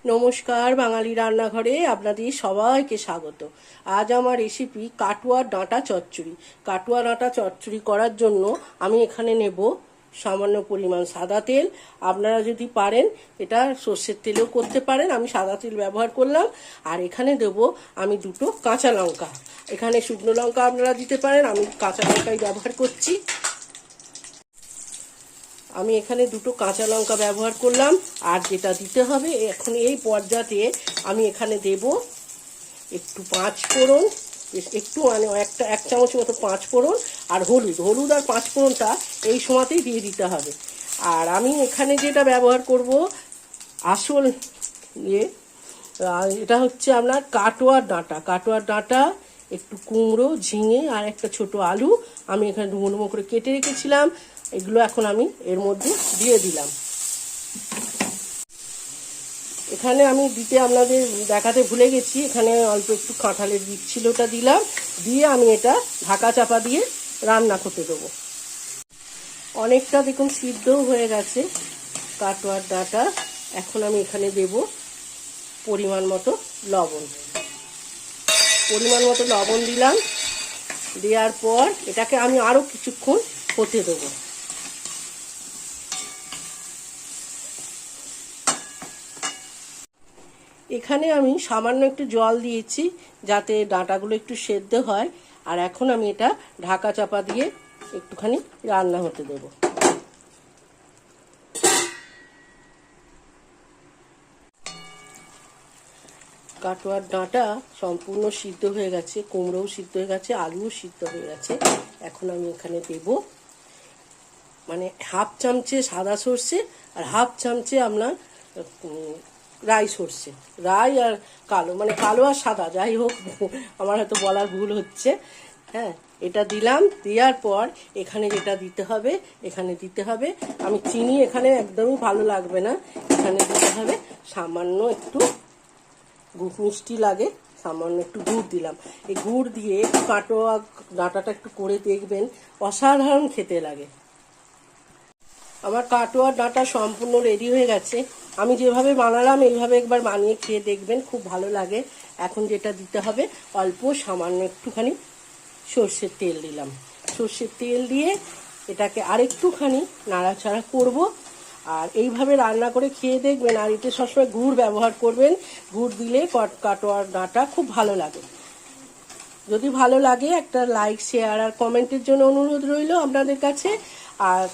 নমস্কার, বাঙালি রান্নাঘরে আপনাদের সবাইকে স্বাগত। আজ আমার রেসিপি কাটুয়ার ডাঁটা চচ্চড়ি। কাটুয়া ডাঁটা চচ্চড়ি করার জন্য আমি এখানে নেব সামান্য পরিমাণ সাদা তেল। আপনারা যদি পারেন এটা সর্ষের তেলেও করতে পারেন, আমি সাদা তেল ব্যবহার করলাম। আর এখানে দেব আমি দুটো কাঁচা লঙ্কা। এখানে শুকনো লঙ্কা আপনারা দিতে পারেন, আমি কাঁচা লঙ্কাই ব্যবহার করছি। আমি এখানে দুটো কাঁচা লঙ্কা ব্যবহার করলাম। আর যেটা দিতে হবে এখন এই পর্যায়ে আমি এখানে দেব একটু পাঁচ ফোড়ন, একটু মানে এক চামচ মতো পাঁচ ফোড়ন, আর হলুদ আর পাঁচ ফোড়নটা এই সময়তেই দিয়ে দিতে হবে। আর আমি এখানে যেটা ব্যবহার করব আসল এটা হচ্ছে আপনার কাটোয়ার ডাঁটা, একটু কুমড়ো, ঝিঙে আর একটা ছোট আলু আমি এখানে ডুমো ডুমো করে কেটে রেখেছিলাম। এগুলো এখন আমি এর মধ্যে দিয়ে দিলাম। এখানে আমি দিতে আপনাদের দেখাতে ভুলে গেছি, এখানে অল্প একটু কাঁঠালের বীজ ছিল, ওটা দিলাম। দিয়ে আমি এটা ঢাকা চাপা দিয়ে রান্না করতে দেবো। অনেকটা দেখুন সিদ্ধও হয়ে গেছে কাটোয়ার ডাঁটা। এখন আমি এখানে দেব পরিমাণ মতো লবণ দিলাম। দেওয়ার পর এটাকে আমি আরও কিছুক্ষণ হতে দেবো। এখানে আমি সামান্য একটু জল দিয়েছি যাতে ডাঁটাগুলো একটু সেদ্ধ হয়। আর এখন আমি এটা ঢাকা চাপা দিয়ে একটুখানি রান্না হতে দেব। কাটোয়ার ডাঁটা সম্পূর্ণ সিদ্ধ হয়ে গেছে, কুমড়োও সিদ্ধ হয়ে গেছে, আলুও সিদ্ধ হয়ে গেছে। এখন আমি এখানে দেব মানে হাফ চামচে সাদা সর্ষে আর হাফ চামচে আপনার রাই সর্ষে। রাই আর কালো, মানে কালো আর সাদা যাই হোক, আমার হয়তো বলার ভুল হচ্ছে। হ্যাঁ, এটা দিলাম। দেওয়ার পর এখানে যেটা দিতে হবে আমি চিনি এখানে একদমই ভালো লাগবে না, এখানে দিতে হবে সামান্য একটু মিষ্টি লাগে, সামান্য একটু গুড় দিলাম। এই গুড় দিয়ে কাটোয়া ডাঁটাটা একটু করে দেখবেন, অসাধারণ খেতে লাগে। আমার কাটোয়া ডাঁটা সম্পূর্ণ রেডি হয়ে গেছে। আমি যেভাবে বানালাম এইভাবে একবার বানিয়ে খেয়ে দেখবেন, খুব ভালো লাগে। এখন যেটা দিতে হবে অল্প সামান্য একটুখানি সর্ষের তেল দিলাম। সর্ষের তেল দিয়ে এটাকে আরেকটুখানি নাড়াচাড়া করব। আর এইভাবে রান্না করে খেয়ে দেখবেন। আর এতে সবসময় গুড় ব্যবহার করবেন, গুড় দিলে কাটোয়ার ডাঁটা খুব ভালো লাগে। যদি ভালো লাগে একটা লাইক, শেয়ার আর কমেন্টের জন্য অনুরোধ রইল আপনাদের কাছে। আর